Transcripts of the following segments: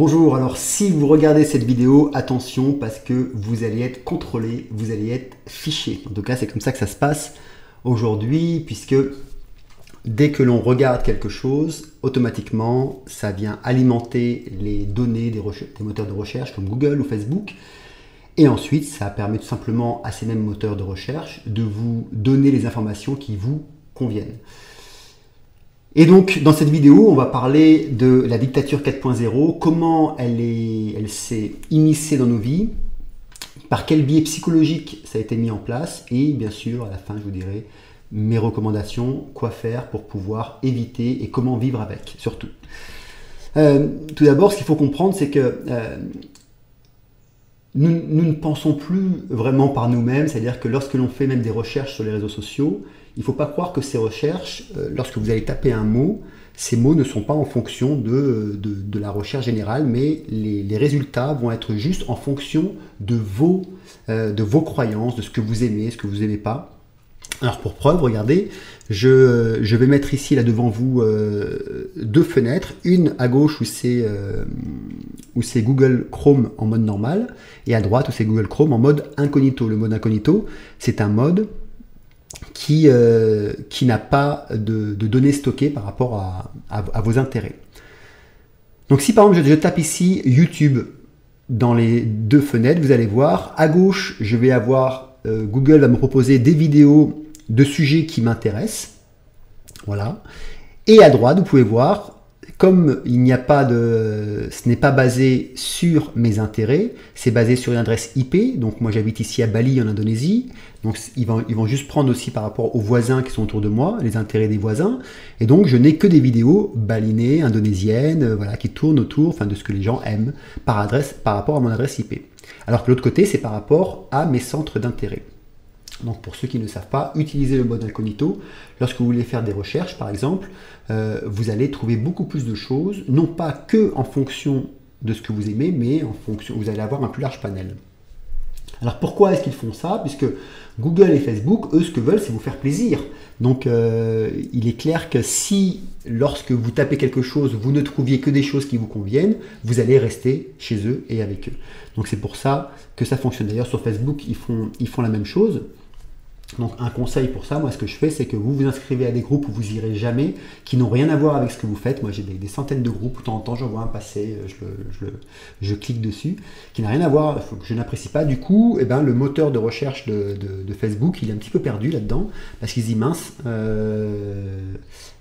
Bonjour, alors si vous regardez cette vidéo, attention parce que vous allez être contrôlé, vous allez être fiché. En tout cas, c'est comme ça que ça se passe aujourd'hui, puisque dès que l'on regarde quelque chose, automatiquement, ça vient alimenter les données des moteurs de recherche comme Google ou Facebook. Et ensuite, ça permet tout simplement à ces mêmes moteurs de recherche de vous donner les informations qui vous conviennent. Et donc, dans cette vidéo, on va parler de la dictature 4.0, comment elle s'est immiscée dans nos vies, par quel biais psychologique ça a été mis en place, et bien sûr, à la fin, je vous dirai mes recommandations, quoi faire pour pouvoir éviter et comment vivre avec, surtout. Tout d'abord, ce qu'il faut comprendre, c'est que nous ne pensons plus vraiment par nous-mêmes, c'est-à-dire que lorsque l'on fait même des recherches sur les réseaux sociaux, il ne faut pas croire que ces recherches, lorsque vous allez taper un mot, ces mots ne sont pas en fonction de la recherche générale, mais les résultats vont être juste en fonction de vos croyances, de ce que vous aimez, ce que vous n'aimez pas. Alors pour preuve, regardez, je vais mettre ici là devant vous deux fenêtres, une à gauche où c'est Google Chrome en mode normal, et à droite où c'est Google Chrome en mode incognito. Le mode incognito, c'est un mode qui n'a pas de données stockées par rapport à vos intérêts. Donc si par exemple je tape ici YouTube dans les deux fenêtres, vous allez voir, à gauche, je vais avoir, Google va me proposer des vidéos de sujets qui m'intéressent. Voilà. Et à droite, vous pouvez voir, comme il n'y a pas ce n'est pas basé sur mes intérêts, c'est basé sur une adresse IP. Donc moi j'habite ici à Bali en Indonésie. Donc ils vont juste prendre aussi par rapport aux voisins qui sont autour de moi, les intérêts des voisins. Et donc je n'ai que des vidéos balinais, indonésiennes, voilà, qui tournent autour, enfin, de ce que les gens aiment par rapport à mon adresse IP. Alors que l'autre côté, c'est par rapport à mes centres d'intérêt. Donc pour ceux qui ne savent pas, utilisez le mode incognito. Lorsque vous voulez faire des recherches, par exemple, vous allez trouver beaucoup plus de choses, non pas que en fonction de ce que vous aimez, mais en fonction, vous allez avoir un plus large panel. Alors pourquoi est-ce qu'ils font ça? Puisque Google et Facebook, eux, ce que veulent, c'est vous faire plaisir. Donc il est clair que si, lorsque vous tapez quelque chose, vous ne trouviez que des choses qui vous conviennent, vous allez rester chez eux et avec eux. Donc c'est pour ça que ça fonctionne. D'ailleurs, sur Facebook, ils font la même chose. Donc un conseil pour ça, moi ce que je fais, c'est que vous vous inscrivez à des groupes où vous irez jamais, qui n'ont rien à voir avec ce que vous faites. Moi j'ai des centaines de groupes, de temps en temps j'en vois un passer, je clique dessus, qui n'a rien à voir, que je n'apprécie pas. Du coup, eh ben, le moteur de recherche de Facebook, il est un petit peu perdu là-dedans, parce qu'ils disent mince,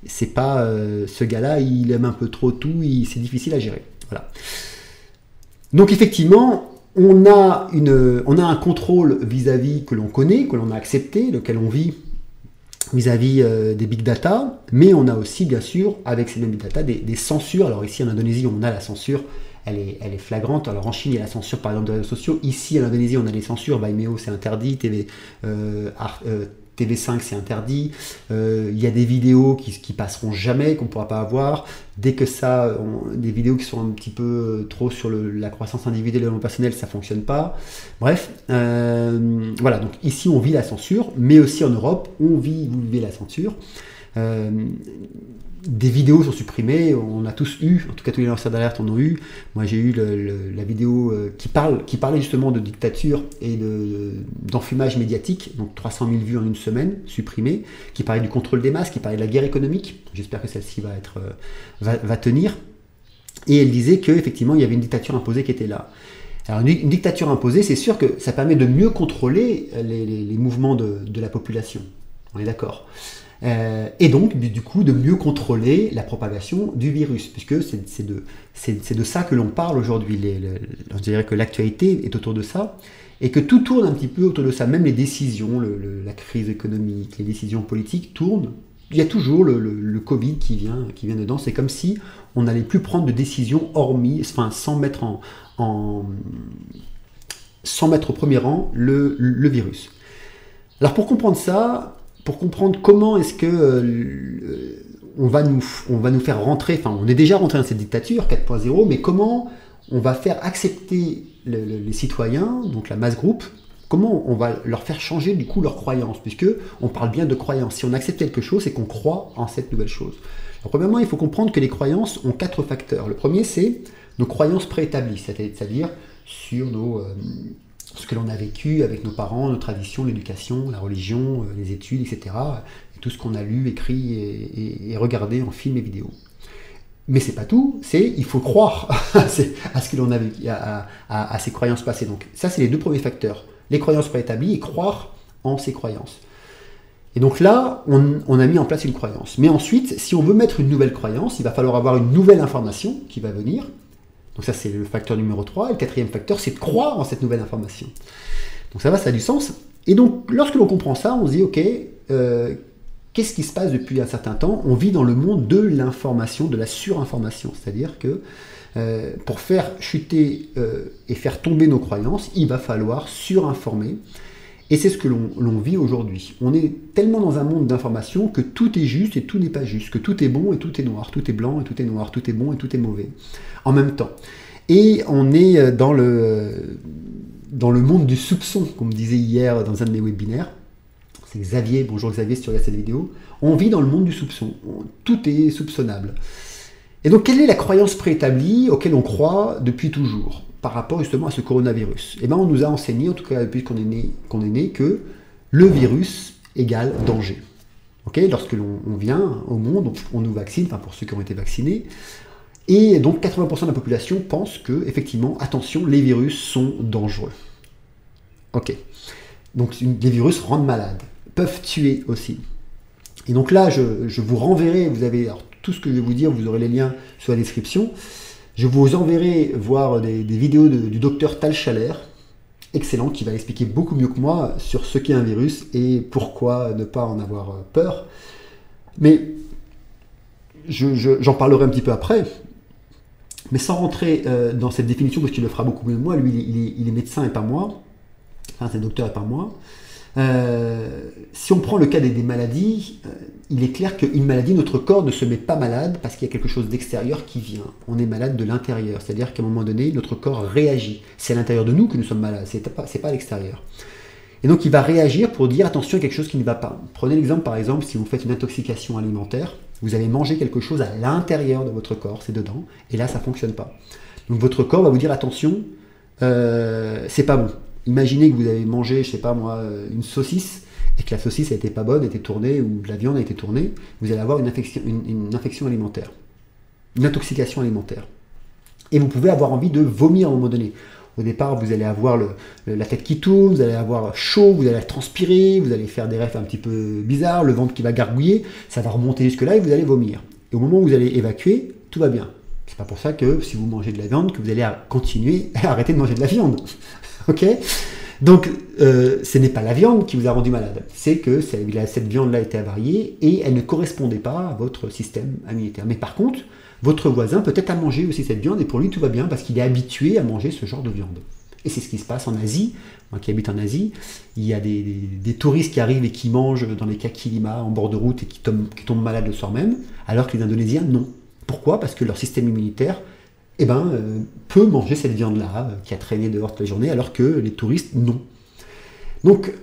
c'est pas ce gars-là, il aime un peu trop tout, c'est difficile à gérer. Voilà. Donc effectivement, on a un contrôle vis-à-vis que l'on connaît, que l'on a accepté, lequel on vit vis-à-vis des big data, mais on a aussi, bien sûr, avec ces mêmes big data, des censures. Alors ici en Indonésie, on a la censure, elle est flagrante. Alors en Chine, il y a la censure par exemple des réseaux sociaux. Ici en Indonésie, on a les censures. Vimeo, c'est interdit. TV5 c'est interdit, il y a des vidéos qui passeront jamais, qu'on ne pourra pas avoir, dès que ça, des vidéos qui sont un petit peu trop sur la croissance individuelle et le personnel, ça ne fonctionne pas. Bref, voilà, donc ici on vit la censure, mais aussi en Europe, vous vivez la censure. Des vidéos sont supprimées, on a tous eu, en tout cas tous les lanceurs d'alerte en ont eu. Moi j'ai eu la vidéo qui parlait justement de dictature et d'enfumage médiatique, donc 300 000 vues en une semaine, supprimée, qui parlait du contrôle des masses, qui parlait de la guerre économique. J'espère que celle-ci va tenir. Et elle disait qu'effectivement il y avait une dictature imposée qui était là. Alors une dictature imposée, c'est sûr que ça permet de mieux contrôler les mouvements de la population. On est d'accord. Et donc, du coup, de mieux contrôler la propagation du virus, puisque c'est de ça que l'on parle aujourd'hui. Je dirais que l'actualité est autour de ça, et que tout tourne un petit peu autour de ça. Même les décisions, la crise économique, les décisions politiques tournent. Il y a toujours le Covid qui vient dedans. C'est comme si on n'allait plus prendre de décisions sans mettre au premier rang le virus. Alors pour comprendre ça, pour comprendre comment est-ce que on va nous faire rentrer, enfin on est déjà rentré dans cette dictature 4.0, mais comment on va faire accepter les citoyens, donc la masse groupe, comment on va leur faire changer du coup leurs croyances, puisque on parle bien de croyances. Si on accepte quelque chose, c'est qu'on croit en cette nouvelle chose. Alors, premièrement, il faut comprendre que les croyances ont 4 facteurs. Le premier, c'est nos croyances préétablies, c'est-à-dire sur ce que l'on a vécu avec nos parents, nos traditions, l'éducation, la religion, les études, etc. Et tout ce qu'on a lu, écrit et regardé en films et vidéos. Mais c'est pas tout, il faut croire à ce que l'on a vécu, à ces croyances passées. Donc ça, c'est les deux premiers facteurs. Les croyances préétablies et croire en ces croyances. Et donc là, on a mis en place une croyance. Mais ensuite, si on veut mettre une nouvelle croyance, il va falloir avoir une nouvelle information qui va venir. Donc ça, c'est le facteur numéro 3. Et le quatrième facteur, c'est de croire en cette nouvelle information. Donc ça a du sens. Et donc, lorsque l'on comprend ça, on se dit, ok, qu'est-ce qui se passe depuis un certain temps? On vit dans le monde de l'information, de la surinformation. C'est-à-dire que pour faire chuter et faire tomber nos croyances, il va falloir surinformer. Et c'est ce que l'on vit aujourd'hui. On est tellement dans un monde d'information que tout est juste et tout n'est pas juste, que tout est bon et tout est noir, tout est blanc et tout est noir, tout est bon et tout est mauvais, en même temps. Et on est dans le monde du soupçon, comme me disait hier dans un de mes webinaires. C'est Xavier, bonjour Xavier si tu regardes cette vidéo. On vit dans le monde du soupçon, tout est soupçonnable. Et donc quelle est la croyance préétablie auquel on croit depuis toujours par rapport justement à ce coronavirus? Eh bien, on nous a enseigné, en tout cas depuis qu'on est né, que le virus égale danger. Okay, lorsque l'on vient au monde, on nous vaccine, enfin pour ceux qui ont été vaccinés, et donc 80% de la population pense que, effectivement, attention, les virus sont dangereux. Ok. Donc les virus rendent malades, peuvent tuer aussi. Et donc là, je vous renverrai, vous avez alors, tout ce que je vais vous dire, vous aurez les liens sur la description. Je vous enverrai voir des vidéos du docteur Tal Schaller, excellent, qui va expliquer beaucoup mieux que moi sur ce qu'est un virus et pourquoi ne pas en avoir peur. Mais j'en parlerai un petit peu après. Mais sans rentrer dans cette définition, parce qu'il le fera beaucoup mieux que moi, lui il est médecin et pas moi, enfin c'est docteur et pas moi. Si on prend le cas des maladies, il est clair qu'une maladie, notre corps ne se met pas malade parce qu'il y a quelque chose d'extérieur qui vient. On est malade de l'intérieur, c'est-à-dire qu'à un moment donné, notre corps réagit. C'est à l'intérieur de nous que nous sommes malades, c'est pas à l'extérieur. Et donc il va réagir pour dire attention à quelque chose qui ne va pas. Prenez l'exemple par exemple, si vous faites une intoxication alimentaire, vous avez mangé quelque chose à l'intérieur de votre corps, c'est dedans, et là ça ne fonctionne pas. Donc votre corps va vous dire attention, c'est pas bon. Imaginez que vous avez mangé, je sais pas moi, une saucisse, et que la saucisse n'était pas bonne, était tournée, ou la viande a été tournée, vous allez avoir une infection alimentaire, une intoxication alimentaire. Et vous pouvez avoir envie de vomir à un moment donné. Au départ, vous allez avoir la tête qui tourne, vous allez avoir chaud, vous allez transpirer, vous allez faire des rêves un petit peu bizarres, le ventre qui va gargouiller, ça va remonter jusque-là et vous allez vomir. Et au moment où vous allez évacuer, tout va bien. C'est pas pour ça que si vous mangez de la viande, que vous allez continuer à arrêter de manger de la viande. Ok ? Donc, ce n'est pas la viande qui vous a rendu malade, c'est que cette viande-là était avariée et elle ne correspondait pas à votre système immunitaire. Mais par contre, votre voisin peut-être a mangé aussi cette viande et pour lui tout va bien parce qu'il est habitué à manger ce genre de viande. Et c'est ce qui se passe en Asie. Moi qui habite en Asie, il y a des touristes qui arrivent et qui mangent dans les kaki lima en bord de route et qui tombent malades le soir même, alors que les Indonésiens non. Pourquoi ? Parce que leur système immunitaire peut manger cette viande-là qui a traîné dehors toute la journée, alors que les touristes non. Donc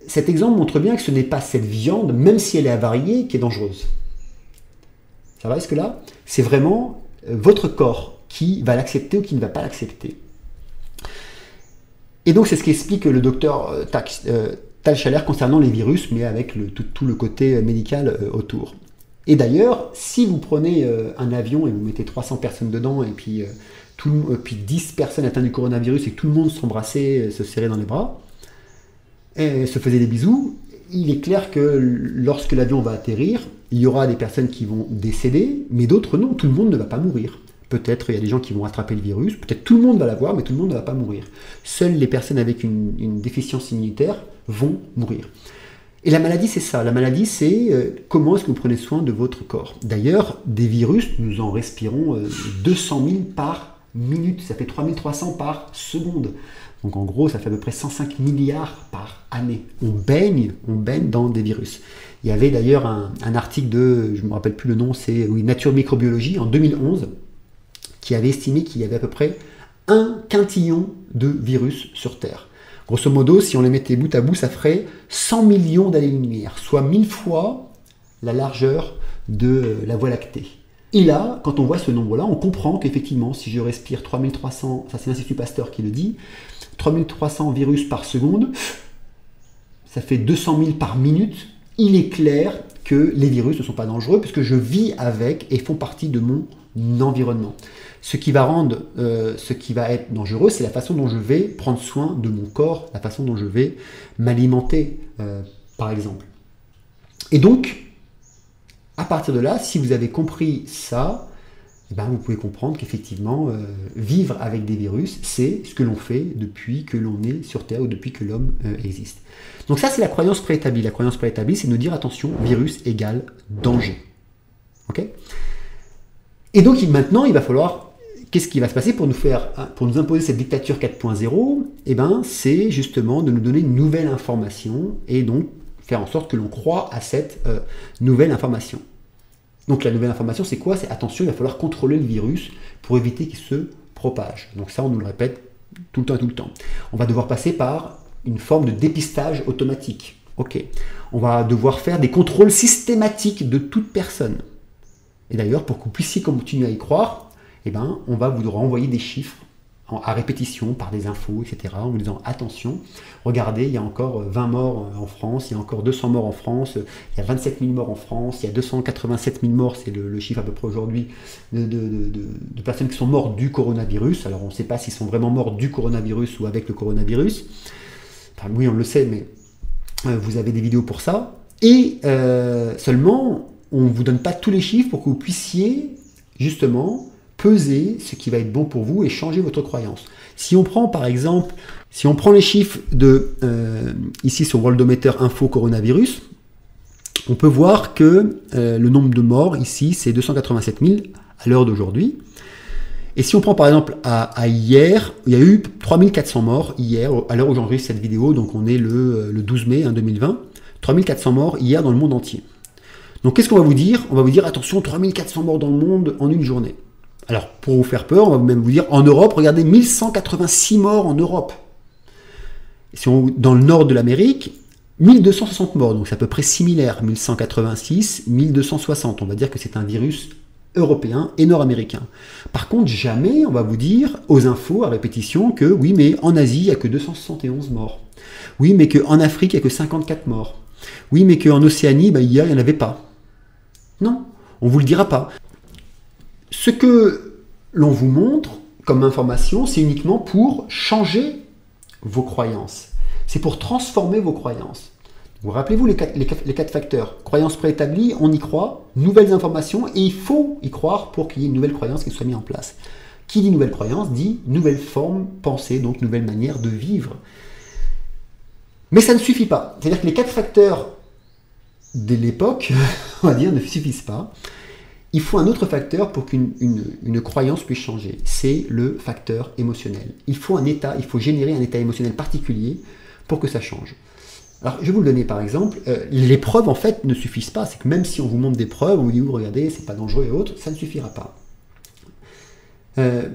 cet exemple montre bien que ce n'est pas cette viande, même si elle est avariée, qui est dangereuse. Ça va jusque-là ? C'est vraiment votre corps qui va l'accepter ou qui ne va pas l'accepter. Et donc c'est ce qu'explique le docteur Tal Schaller concernant les virus, mais avec tout le côté médical autour. Et d'ailleurs, si vous prenez un avion et vous mettez 300 personnes dedans, et puis 10 personnes atteintes du coronavirus et que tout le monde s'embrassait, se serrait dans les bras, et se faisait des bisous, il est clair que lorsque l'avion va atterrir, il y aura des personnes qui vont décéder, mais d'autres non, tout le monde ne va pas mourir. Peut-être il y a des gens qui vont attraper le virus, peut-être tout le monde va l'avoir, mais tout le monde ne va pas mourir. Seules les personnes avec une déficience immunitaire vont mourir. Et la maladie, c'est ça. La maladie, c'est comment est-ce que vous prenez soin de votre corps. D'ailleurs, des virus, nous en respirons 200 000 par minute, ça fait 3300 par seconde. Donc en gros, ça fait à peu près 105 milliards par année. On baigne dans des virus. Il y avait d'ailleurs un article je ne me rappelle plus le nom, c'est Nature Microbiologie en 2011, qui avait estimé qu'il y avait à peu près 1 quintillon de virus sur Terre. Grosso modo, si on les mettait bout à bout, ça ferait 100 millions d'années-lumière, soit 1000 fois la largeur de la Voie lactée. Et là, quand on voit ce nombre-là, on comprend qu'effectivement, si je respire 3300, ça c'est l'Institut Pasteur qui le dit, 3300 virus par seconde, ça fait 200 000 par minute. Il est clair que les virus ne sont pas dangereux puisque je vis avec et font partie de mon environnement. Ce qui va être dangereux, c'est la façon dont je vais prendre soin de mon corps, la façon dont je vais m'alimenter, par exemple. Et donc, à partir de là, si vous avez compris ça, eh ben vous pouvez comprendre qu'effectivement, vivre avec des virus, c'est ce que l'on fait depuis que l'on est sur Terre ou depuis que l'homme existe. Donc ça, c'est la croyance préétablie. La croyance préétablie, c'est de nous dire, attention, virus égale danger. Ok ? Et donc maintenant, il va falloir... Qu'est-ce qui va se passer pour nous imposer cette dictature 4.0 ? Eh ben, c'est justement de nous donner une nouvelle information et donc faire en sorte que l'on croit à cette nouvelle information. Donc la nouvelle information, c'est quoi ? C'est attention, il va falloir contrôler le virus pour éviter qu'il se propage. Donc ça, on nous le répète tout le temps et tout le temps. On va devoir passer par une forme de dépistage automatique. Ok. On va devoir faire des contrôles systématiques de toute personne. Et d'ailleurs, pour que vous puissiez continuer à y croire, eh ben, on va vous renvoyer des chiffres à répétition par des infos, etc. En vous disant attention, regardez, il y a encore 20 morts en France, il y a encore 200 morts en France, il y a 27 000 morts en France, il y a 287 000 morts, c'est le chiffre à peu près aujourd'hui, de personnes qui sont mortes du coronavirus. Alors on ne sait pas s'ils sont vraiment morts du coronavirus ou avec le coronavirus. Enfin, oui, on le sait, mais vous avez des vidéos pour ça. Et seulement, on ne vous donne pas tous les chiffres pour que vous puissiez justement peser ce qui va être bon pour vous et changer votre croyance. Si on prend par exemple, si on prend les chiffres de ici sur Worldometer Info Coronavirus, on peut voir que le nombre de morts ici c'est 287 000 à l'heure d'aujourd'hui. Et si on prend par exemple à hier, il y a eu 3400 morts hier, à l'heure où j'enregistre cette vidéo, donc on est le 12 mai 2020, 3400 morts hier dans le monde entier. Donc qu'est-ce qu'on va vous dire ? On va vous dire attention, 3400 morts dans le monde en une journée. Alors, pour vous faire peur, on va même vous dire, en Europe, regardez, 1186 morts en Europe. Dans le nord de l'Amérique, 1260 morts, donc c'est à peu près similaire, 1186, 1260. On va dire que c'est un virus européen et nord-américain. Par contre, jamais on va vous dire aux infos à répétition que oui, mais en Asie, il n'y a que 271 morts. Oui, mais qu'en Afrique, il n'y a que 54 morts. Oui, mais qu'en Océanie, hier, il n'y en avait pas. Non, on ne vous le dira pas. Ce que l'on vous montre comme information, c'est uniquement pour changer vos croyances. C'est pour transformer vos croyances. Vous rappelez-vous les quatre facteurs. Croyance préétablie, on y croit, nouvelles informations, et il faut y croire pour qu'il y ait une nouvelle croyance qui soit mise en place. Qui dit nouvelle croyance dit nouvelle forme pensée, donc nouvelle manière de vivre. Mais ça ne suffit pas. C'est-à-dire que les 4 facteurs de l'époque, on va dire, ne suffisent pas. Il faut un autre facteur pour qu'une croyance puisse changer. C'est le facteur émotionnel. Il faut un état, il faut générer un état émotionnel particulier pour que ça change. Alors, je vais vous le donner par exemple. Les preuves, en fait, ne suffisent pas. C'est que même si on vous montre des preuves, on vous dit, regardez, c'est pas dangereux et autres, ça ne suffira pas.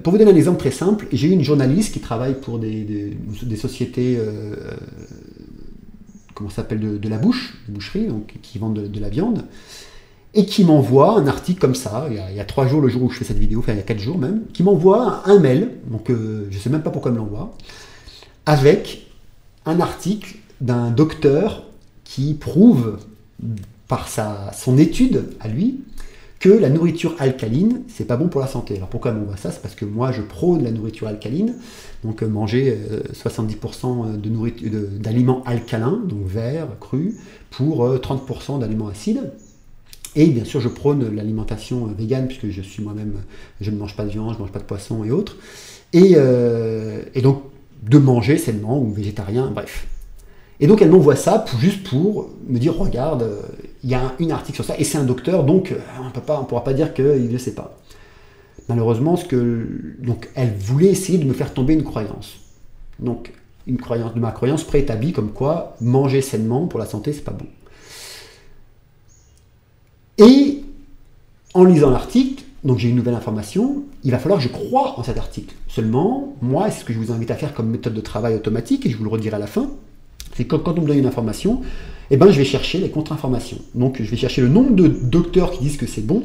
Pour vous donner un exemple très simple, j'ai eu une journaliste qui travaille pour des sociétés comment ça s'appelle, de la boucherie, donc, qui vendent de la viande, et qui m'envoie un article comme ça, il y a 3 jours, le jour où je fais cette vidéo, enfin il y a 4 jours même, qui m'envoie un mail, donc je ne sais même pas pourquoi elle me l'envoie, avec un article d'un docteur qui prouve par son étude à lui que la nourriture alcaline, c'est pas bon pour la santé. Alors pourquoi elle m'envoie ça ? C'est parce que moi je prône la nourriture alcaline, donc manger 70% d'aliments alcalins, donc verts, crus, pour 30% d'aliments acides. Et bien sûr, je prône l'alimentation végane, puisque je suis moi-même, je ne mange pas de viande, je ne mange pas de poisson et autres. Et donc, de manger sainement ou végétarien, bref. Et donc, elle m'envoie ça juste pour me dire, regarde, il y a un article sur ça, et c'est un docteur, donc on ne pourra pas dire qu'il ne le sait pas. Malheureusement, donc, elle voulait essayer de me faire tomber une croyance. Donc, de ma croyance préétablie, comme quoi manger sainement pour la santé, c'est pas bon. Et en lisant l'article, donc j'ai une nouvelle information, il va falloir que je croie en cet article. Seulement, moi, c'est ce que je vous invite à faire comme méthode de travail automatique, et je vous le redirai à la fin, c'est que quand on me donne une information, eh ben, je vais chercher les contre-informations. Donc je vais chercher le nombre de docteurs qui disent que c'est bon,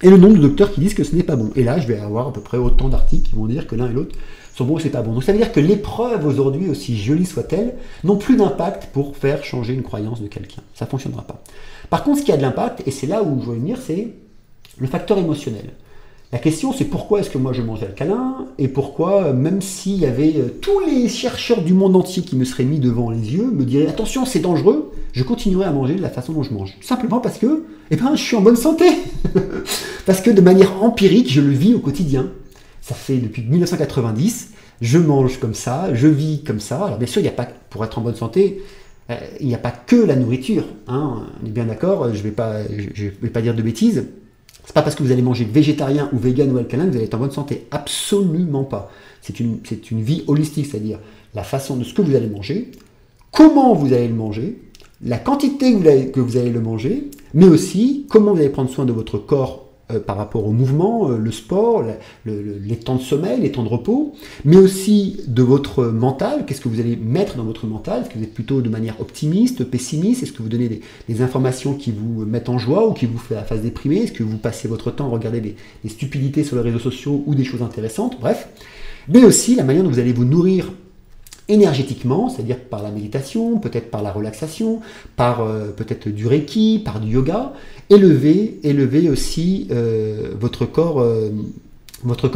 et le nombre de docteurs qui disent que ce n'est pas bon. Et là, je vais avoir à peu près autant d'articles qui vont dire que l'un et l'autre sont bons et c'est pas bon. Donc ça veut dire que les preuves aujourd'hui, aussi jolies soient-elles, n'ont plus d'impact pour faire changer une croyance de quelqu'un. Ça ne fonctionnera pas. Par contre, ce qui a de l'impact, et c'est là où je veux venir, c'est le facteur émotionnel. La question, c'est pourquoi est-ce que moi je mangeais alcalin, et pourquoi, même s'il y avait tous les chercheurs du monde entier qui me seraient mis devant les yeux, me diraient attention, c'est dangereux, je continuerai à manger de la façon dont je mange. Simplement parce que, eh ben, je suis en bonne santé. Parce que de manière empirique, je le vis au quotidien. Ça fait depuis 1990, je mange comme ça, je vis comme ça. Alors bien sûr, il n'y a pas, pour être en bonne santé, il n'y a pas que la nourriture. Hein, on est bien d'accord, je vais pas dire de bêtises. C'est pas parce que vous allez manger végétarien ou vegan ou alcalin que vous allez être en bonne santé. Absolument pas. C'est une vie holistique, c'est-à-dire la façon de ce que vous allez manger, comment vous allez le manger, la quantité que vous allez le manger, mais aussi comment vous allez prendre soin de votre corps par rapport au mouvement, le sport, les temps de sommeil, les temps de repos, mais aussi de votre mental. Qu'est-ce que vous allez mettre dans votre mental? Est-ce que vous êtes plutôt de manière optimiste, pessimiste? Est-ce que vous donnez des informations qui vous mettent en joie ou qui vous fassent déprimer? Est-ce que vous passez votre temps à regarder des stupidités sur les réseaux sociaux ou des choses intéressantes? Bref. Mais aussi la manière dont vous allez vous nourrir énergétiquement, c'est-à-dire par la méditation, peut-être par la relaxation, par peut-être du reiki, par du yoga, élever aussi votre corps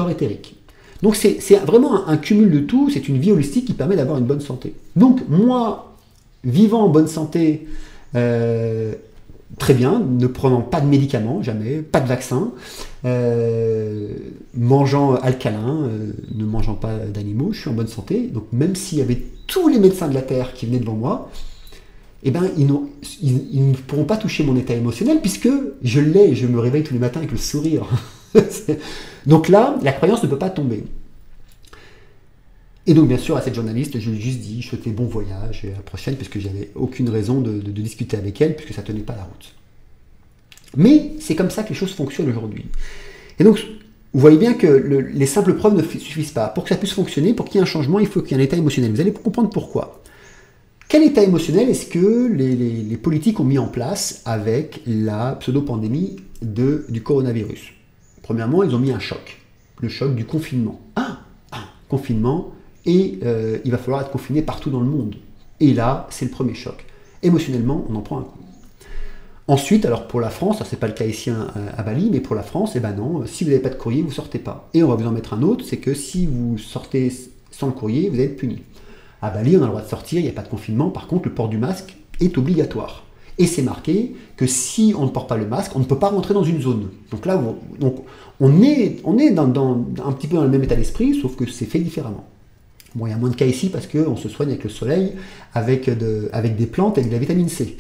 éthérique. Donc c'est vraiment un cumul de tout, c'est une vie holistique qui permet d'avoir une bonne santé. Donc moi, vivant en bonne santé, très bien, ne prenant pas de médicaments, jamais, pas de vaccin, mangeant alcalin, ne mangeant pas d'animaux, je suis en bonne santé. Donc même s'il y avait tous les médecins de la Terre qui venaient devant moi, eh ben, ils ne pourront pas toucher mon état émotionnel puisque je l'ai, je me réveille tous les matins avec le sourire. Donc là, la croyance ne peut pas tomber. Et donc bien sûr à cette journaliste, je lui ai juste dit, je souhaitais bon voyage à la prochaine, parce que j'avais aucune raison de discuter avec elle, puisque ça ne tenait pas la route. Mais c'est comme ça que les choses fonctionnent aujourd'hui. Et donc vous voyez bien que les simples preuves ne suffisent pas. Pour que ça puisse fonctionner, pour qu'il y ait un changement, il faut qu'il y ait un état émotionnel. Vous allez comprendre pourquoi. Quel état émotionnel est-ce que les politiques ont mis en place avec la pseudo-pandémie du coronavirus? Premièrement, ils ont mis un choc. Le choc du confinement. Confinement. Et il va falloir être confiné partout dans le monde. Et là, c'est le premier choc. Émotionnellement, on en prend un coup. Ensuite, alors pour la France, ce n'est pas le cas ici à Bali, mais pour la France, eh ben non, si vous n'avez pas de courrier, vous ne sortez pas. Et on va vous en mettre un autre, c'est que si vous sortez sans le courrier, vous allez être puni. À Bali, on a le droit de sortir, il n'y a pas de confinement, par contre, le port du masque est obligatoire. Et c'est marqué que si on ne porte pas le masque, on ne peut pas rentrer dans une zone. Donc là, on est un petit peu dans le même état d'esprit, sauf que c'est fait différemment. Bon, il y a moins de cas ici parce qu'on se soigne avec le soleil, avec des plantes, avec de la vitamine C.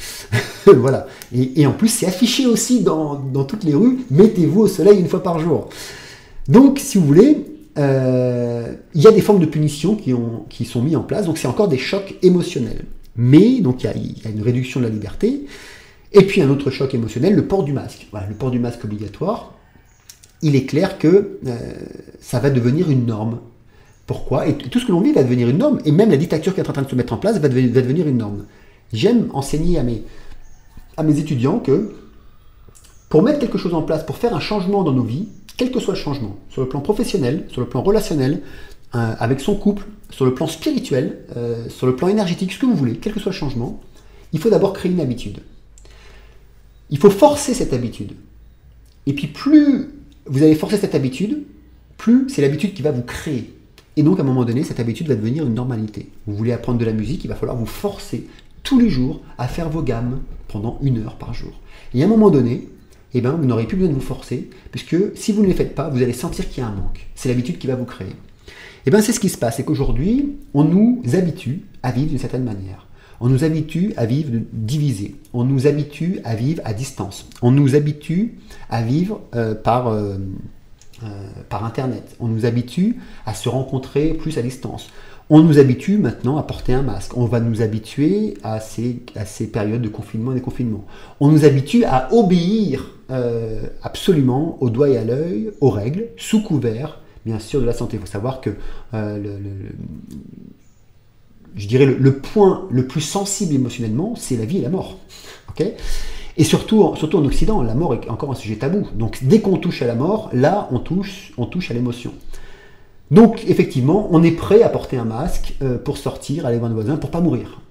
Voilà. Et en plus, c'est affiché aussi dans toutes les rues, mettez-vous au soleil une fois par jour. Donc, si vous voulez, il y a des formes de punition qui sont mises en place, donc c'est encore des chocs émotionnels. Mais, donc il y a une réduction de la liberté, et puis un autre choc émotionnel, le port du masque. Voilà, le port du masque obligatoire, il est clair que ça va devenir une norme. Pourquoi? Et tout ce que l'on vit va devenir une norme, et même la dictature qui est en train de se mettre en place va devenir une norme. J'aime enseigner à mes étudiants que pour mettre quelque chose en place, pour faire un changement dans nos vies, quel que soit le changement, sur le plan professionnel, sur le plan relationnel, avec son couple, sur le plan spirituel, sur le plan énergétique, ce que vous voulez, quel que soit le changement, il faut d'abord créer une habitude. Il faut forcer cette habitude. Et puis plus vous allez forcer cette habitude, plus c'est l'habitude qui va vous créer. Et donc, à un moment donné, cette habitude va devenir une normalité. Vous voulez apprendre de la musique, il va falloir vous forcer tous les jours à faire vos gammes pendant 1 heure par jour. Et à un moment donné, eh ben, vous n'aurez plus besoin de vous forcer, puisque si vous ne les faites pas, vous allez sentir qu'il y a un manque. C'est l'habitude qui va vous créer. Et bien, c'est ce qui se passe, c'est qu'aujourd'hui, on nous habitue à vivre d'une certaine manière. On nous habitue à vivre divisé. On nous habitue à vivre à distance. On nous habitue à vivre par Internet. On nous habitue à se rencontrer plus à distance. On nous habitue maintenant à porter un masque. On va nous habituer à ces périodes de confinement et déconfinement. On nous habitue à obéir absolument au doigt et à l'œil, aux règles, sous couvert, bien sûr, de la santé. Il faut savoir que je dirais le point le plus sensible émotionnellement, c'est la vie et la mort. Okay? Et surtout, surtout en Occident, la mort est encore un sujet tabou. Donc dès qu'on touche à la mort, là, on touche à l'émotion. Donc effectivement, on est prêt à porter un masque pour sortir, aller voir nos voisins, pour pas mourir.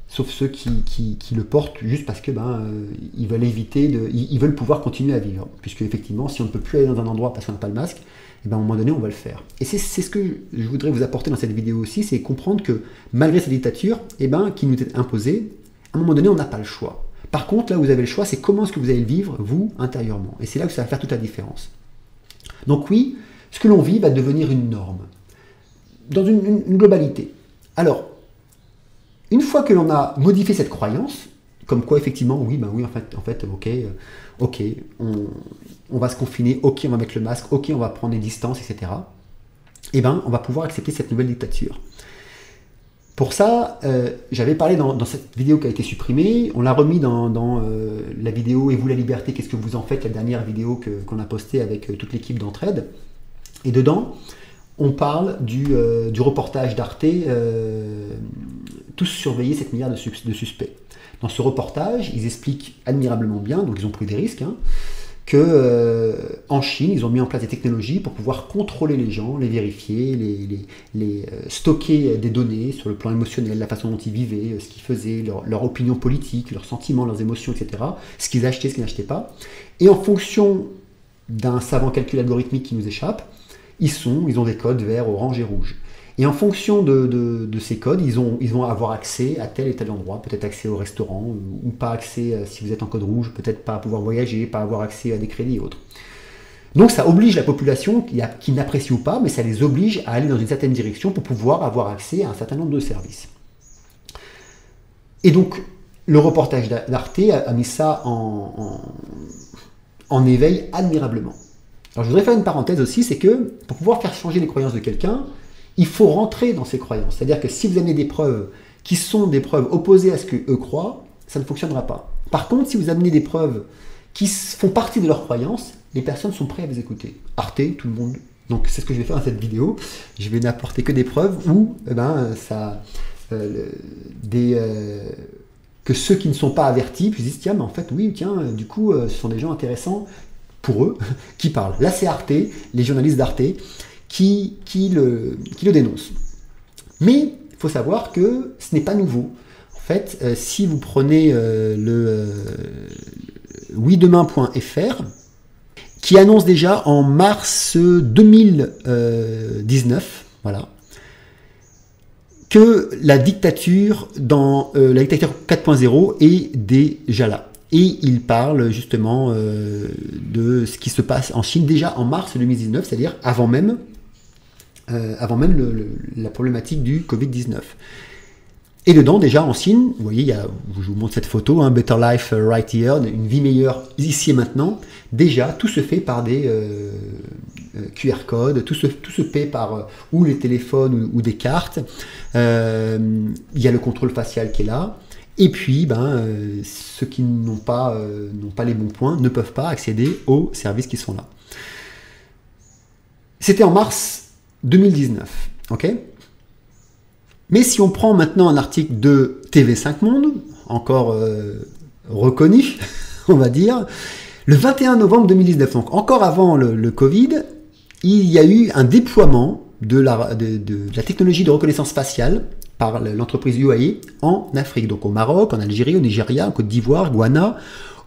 Sauf ceux qui le portent juste parce que ils veulent ils veulent pouvoir continuer à vivre. Puisque effectivement, si on ne peut plus aller dans un endroit parce qu'on n'a pas le masque, à un moment donné, on va le faire. Et c'est ce que je voudrais vous apporter dans cette vidéo aussi, c'est comprendre que malgré cette dictature, qui nous est imposée, à un moment donné, on n'a pas le choix. Par contre, là où vous avez le choix, c'est comment est-ce que vous allez le vivre, vous, intérieurement. Et c'est là que ça va faire toute la différence. Donc oui, ce que l'on vit va devenir une norme, dans une globalité. Alors, une fois que l'on a modifié cette croyance, comme quoi effectivement, oui, en fait, ok, on va se confiner, ok, on va mettre le masque, ok, on va prendre des distances, etc. On va pouvoir accepter cette nouvelle dictature. Pour ça, j'avais parlé dans cette vidéo qui a été supprimée, on l'a remis dans la vidéo « Et vous la liberté, qu'est-ce que vous en faites ?» la dernière vidéo qu'on a postée avec toute l'équipe d'Entraide. Et dedans, on parle du reportage d'Arte, tous surveiller 7 milliards de suspects. Dans ce reportage, ils expliquent admirablement bien, donc ils ont pris des risques, qu'en Chine, ils ont mis en place des technologies pour pouvoir contrôler les gens, les vérifier, les stocker des données sur le plan émotionnel, la façon dont ils vivaient, ce qu'ils faisaient, leur opinion politique, leurs sentiments, leurs émotions, etc. Ce qu'ils achetaient, ce qu'ils n'achetaient pas. Et en fonction d'un savant calcul algorithmique qui nous échappe, ils ont des codes vert, orange et rouge. Et en fonction de ces codes, ils vont avoir accès à tel et tel endroit, peut-être accès au restaurant, ou pas accès, si vous êtes en code rouge, peut-être pas pouvoir voyager, pas avoir accès à des crédits et autres. Donc ça oblige la population, qui n'apprécie ou pas, mais ça les oblige à aller dans une certaine direction pour pouvoir avoir accès à un certain nombre de services. Et donc, le reportage d'Arte a mis ça en éveil admirablement. Alors je voudrais faire une parenthèse aussi, c'est que pour pouvoir faire changer les croyances de quelqu'un, il faut rentrer dans ces croyances. C'est-à-dire que si vous amenez des preuves qui sont des preuves opposées à ce qu'eux croient, ça ne fonctionnera pas. Par contre, si vous amenez des preuves qui font partie de leurs croyances, les personnes sont prêtes à vous écouter. Arte, tout le monde. Donc c'est ce que je vais faire dans cette vidéo. Je vais n'apporter que des preuves où que ceux qui ne sont pas avertis puissent dire tiens, mais en fait oui, tiens, du coup, ce sont des gens intéressants pour eux qui parlent. Là, c'est Arte, les journalistes d'Arte, qui le dénonce. Mais il faut savoir que ce n'est pas nouveau. En fait, si vous prenez le ouidemain.fr, qui annonce déjà en mars 2019, voilà, que la dictature 4.0 est déjà là. Et il parle justement de ce qui se passe en Chine déjà en mars 2019, c'est-à-dire avant même la problématique du Covid-19. Et dedans, déjà en Chine, vous voyez, je vous montre cette photo, Better Life Right Here, une vie meilleure ici et maintenant. Déjà, tout se fait par des QR codes, tout se paie par ou les téléphones ou des cartes. Il y a le contrôle facial qui est là. Et puis, ceux qui n'ont pas les bons points ne peuvent pas accéder aux services qui sont là. C'était en mars 2019, ok ? Mais si on prend maintenant un article de TV5 Monde, encore reconnu, on va dire, le 21 novembre 2019, donc encore avant le Covid, il y a eu un déploiement de la technologie de reconnaissance faciale par l'entreprise Huawei en Afrique, donc au Maroc, en Algérie, au Nigeria, en Côte d'Ivoire, Ghana,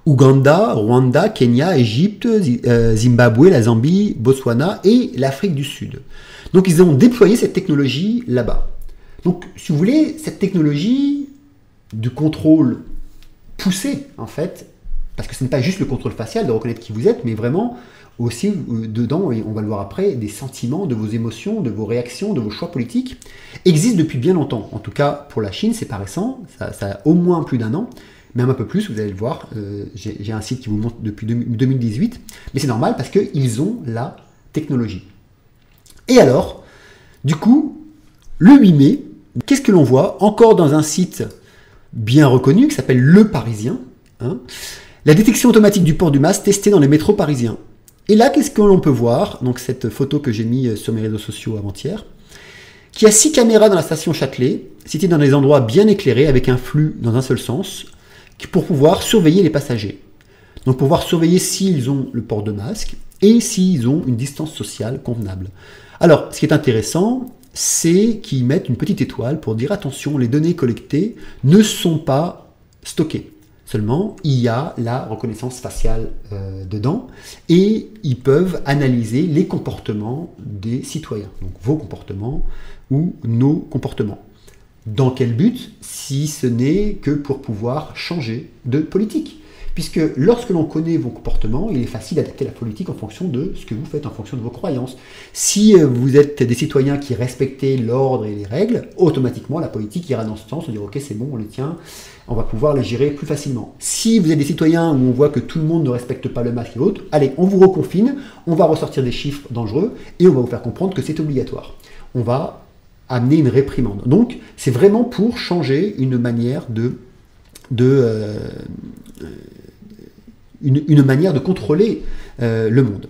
Ouganda, Rwanda, Kenya, Égypte, Zimbabwe, la Zambie, Botswana et l'Afrique du Sud. Donc ils ont déployé cette technologie là-bas. Donc si vous voulez, cette technologie de contrôle poussé en fait, parce que ce n'est pas juste le contrôle facial de reconnaître qui vous êtes, mais vraiment aussi dedans, et on va le voir après, des sentiments, de vos émotions, de vos réactions, de vos choix politiques, existent depuis bien longtemps. En tout cas, pour la Chine, c'est pas récent, ça a au moins plus d'un an, même un peu plus, vous allez le voir, j'ai un site qui vous montre depuis 2018, mais c'est normal parce qu'ils ont la technologie. Et alors, du coup, le 8 mai, qu'est-ce que l'on voit? Encore dans un site bien reconnu qui s'appelle Le Parisien, la détection automatique du port du masque testée dans les métros parisiens. Et là, qu'est-ce que l'on peut voir? Donc cette photo que j'ai mise sur mes réseaux sociaux avant-hier, qui a 6 caméras dans la station Châtelet, situées dans des endroits bien éclairés avec un flux dans un seul sens. pour pouvoir surveiller les passagers. Donc pour pouvoir surveiller s'ils ont le port de masque et s'ils ont une distance sociale convenable. Alors, ce qui est intéressant, c'est qu'ils mettent une petite étoile pour dire attention, les données collectées ne sont pas stockées. Seulement, il y a la reconnaissance faciale dedans et ils peuvent analyser les comportements des citoyens, donc vos comportements ou nos comportements. Dans quel but? Si ce n'est que pour pouvoir changer de politique. Puisque lorsque l'on connaît vos comportements, il est facile d'adapter la politique en fonction de ce que vous faites, en fonction de vos croyances. Si vous êtes des citoyens qui respectez l'ordre et les règles, automatiquement la politique ira dans ce sens, on dit ok c'est bon, on les tient, on va pouvoir les gérer plus facilement. Si vous êtes des citoyens où on voit que tout le monde ne respecte pas le masque et autres, allez, on vous reconfine, on va ressortir des chiffres dangereux et on va vous faire comprendre que c'est obligatoire. On va amener une réprimande. Donc c'est vraiment pour changer une manière une manière de contrôler le monde.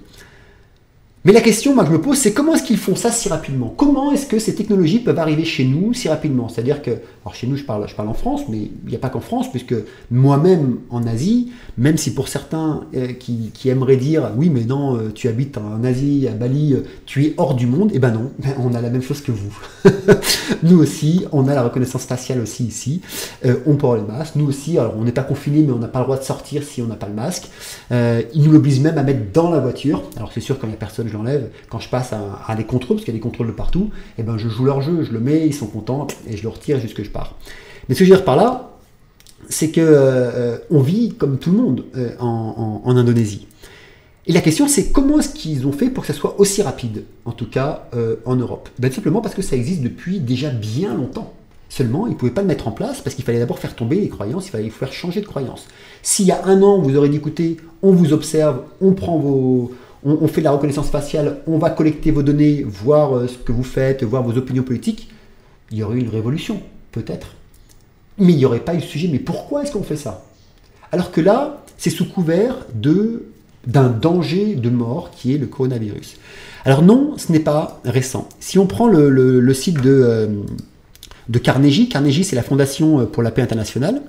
Mais la question moi, que je me pose, c'est comment est-ce qu'ils font ça si rapidement? Comment est-ce que ces technologies peuvent arriver chez nous si rapidement? C'est-à-dire que, alors chez nous je parle en France, mais il n'y a pas qu'en France, puisque moi-même en Asie, même si pour certains qui aimeraient dire oui mais non, tu habites en Asie, à Bali, tu es hors du monde, eh ben non, on a la même chose que vous. Nous aussi, on a la reconnaissance faciale aussi ici, on porte le masque, nous aussi, alors on n'est pas confinés mais on n'a pas le droit de sortir si on n'a pas le masque. Ils nous l'obligent même à mettre dans la voiture, alors c'est sûr quand il n'y a personne, j'enlève, quand je passe à des contrôles, parce qu'il y a des contrôles de partout, et ben je joue leur jeu, je le mets, ils sont contents, et je le retire jusque je pars. Mais ce que je veux dire par là, c'est que on vit comme tout le monde en Indonésie. Et la question c'est comment est-ce qu'ils ont fait pour que ça soit aussi rapide, en tout cas en Europe? Ben, tout simplement parce que ça existe depuis déjà bien longtemps. Seulement, ils ne pouvaient pas le mettre en place parce qu'il fallait d'abord faire tomber les croyances, il fallait faire changer de croyances. S'il y a un an, vous aurez dit, écoutez, on vous observe, on fait de la reconnaissance faciale, on va collecter vos données, voir ce que vous faites, voir vos opinions politiques, il y aurait eu une révolution, peut-être. Mais il n'y aurait pas eu ce sujet. Mais pourquoi est-ce qu'on fait ça? Alors que là, c'est sous couvert d'un danger de mort qui est le coronavirus. Alors non, ce n'est pas récent. Si on prend le site de Carnegie, Carnegie c'est la Fondation pour la paix internationale,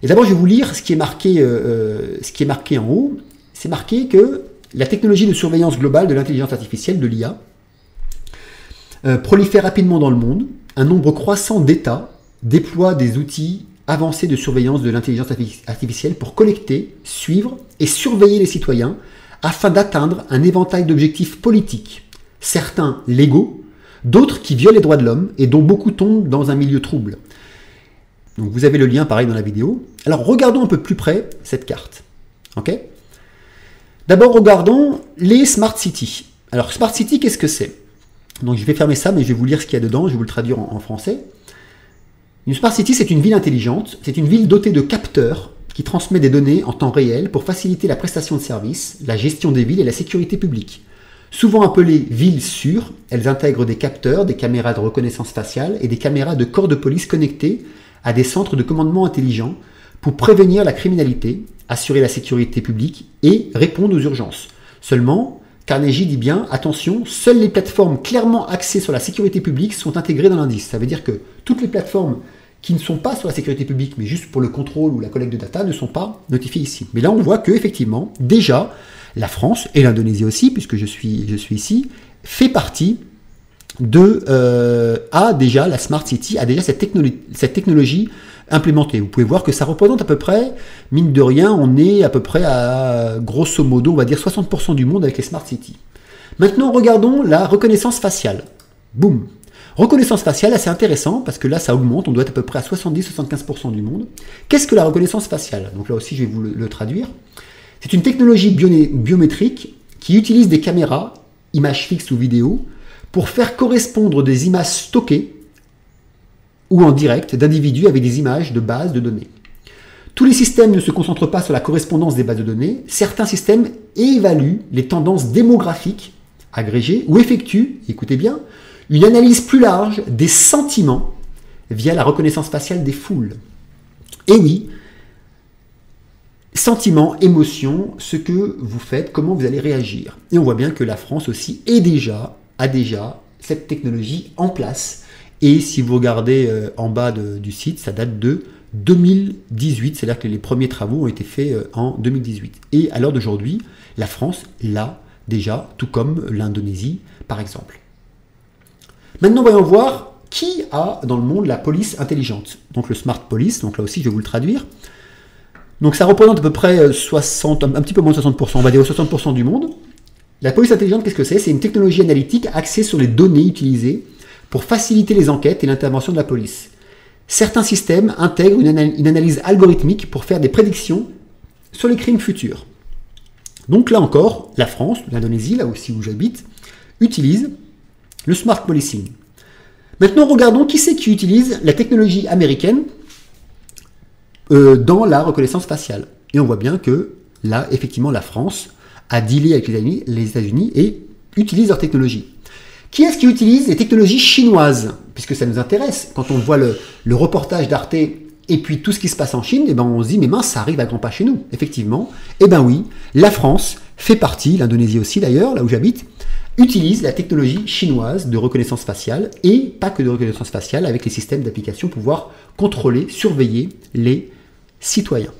et d'abord je vais vous lire ce qui est marqué en haut. C'est marqué que la technologie de surveillance globale de l'intelligence artificielle, de l'IA, prolifère rapidement dans le monde. Un nombre croissant d'États déploient des outils avancés de surveillance de l'intelligence artificielle pour collecter, suivre et surveiller les citoyens afin d'atteindre un éventail d'objectifs politiques, certains légaux, d'autres qui violent les droits de l'homme et dont beaucoup tombent dans un milieu trouble. Donc vous avez le lien pareil dans la vidéo. Alors regardons un peu plus près cette carte. Ok ? D'abord, regardons les Smart Cities. Alors, Smart City, qu'est-ce que c'est? Donc, je vais fermer ça, mais je vais vous lire ce qu'il y a dedans, je vais vous le traduire en français. Une Smart City, c'est une ville intelligente, c'est une ville dotée de capteurs qui transmet des données en temps réel pour faciliter la prestation de services, la gestion des villes et la sécurité publique. Souvent appelées villes sûres, elles intègrent des capteurs, des caméras de reconnaissance faciale et des caméras de corps de police connectés à des centres de commandement intelligents pour prévenir la criminalité, assurer la sécurité publique et répondre aux urgences. Seulement, Carnegie dit bien, attention, seules les plateformes clairement axées sur la sécurité publique sont intégrées dans l'indice. Ça veut dire que toutes les plateformes qui ne sont pas sur la sécurité publique, mais juste pour le contrôle ou la collecte de data, ne sont pas notifiées ici. Mais là, on voit qu'effectivement, déjà, la France, et l'Indonésie aussi, puisque je suis ici, fait partie a déjà la Smart City, a déjà cette technologie implémentée. Vous pouvez voir que ça représente à peu près, mine de rien, on est à peu près à, grosso modo, on va dire 60% du monde avec les Smart Cities. Maintenant, regardons la reconnaissance faciale. Boum. Reconnaissance faciale, assez intéressant, parce que là, ça augmente, on doit être à peu près à 70-75% du monde. Qu'est-ce que la reconnaissance faciale? Donc là aussi, je vais vous le traduire. C'est une technologie biométrique qui utilise des caméras, images fixes ou vidéo, pour faire correspondre des images stockées ou en direct d'individus avec des images de bases de données. Tous les systèmes ne se concentrent pas sur la correspondance des bases de données. Certains systèmes évaluent les tendances démographiques agrégées ou effectuent, écoutez bien, une analyse plus large des sentiments via la reconnaissance faciale des foules. Et oui, sentiments, émotions, ce que vous faites, comment vous allez réagir. Et on voit bien que la France aussi a déjà cette technologie en place. Et si vous regardez en bas du site, ça date de 2018, c'est-à-dire que les premiers travaux ont été faits en 2018. Et à l'heure d'aujourd'hui, la France l'a déjà, tout comme l'Indonésie, par exemple. Maintenant, voyons voir qui a dans le monde la police intelligente. Donc le Smart Police, donc là aussi je vais vous le traduire. Donc ça représente à peu près 60, un petit peu moins de 60%, on va dire 60% du monde. La police intelligente, qu'est-ce que c'est? C'est une technologie analytique axée sur les données utilisées pour faciliter les enquêtes et l'intervention de la police. Certains systèmes intègrent une analyse algorithmique pour faire des prédictions sur les crimes futurs. Donc là encore, la France, l'Indonésie, là aussi où j'habite, utilise le Smart Policing. Maintenant, regardons qui c'est qui utilise la technologie américaine dans la reconnaissance faciale. Et on voit bien que là, effectivement, la France a dealé avec les États-Unis et utilise leur technologie. Qui est-ce qui utilise les technologies chinoises? Puisque ça nous intéresse. Quand on voit le reportage d'Arte et puis tout ce qui se passe en Chine, eh ben on se dit, mais mince, ça arrive à grands pas chez nous. Effectivement, eh bien oui, la France fait partie, l'Indonésie aussi d'ailleurs, là où j'habite, utilise la technologie chinoise de reconnaissance faciale, et pas que de reconnaissance faciale, avec les systèmes d'application pour pouvoir contrôler, surveiller les citoyens.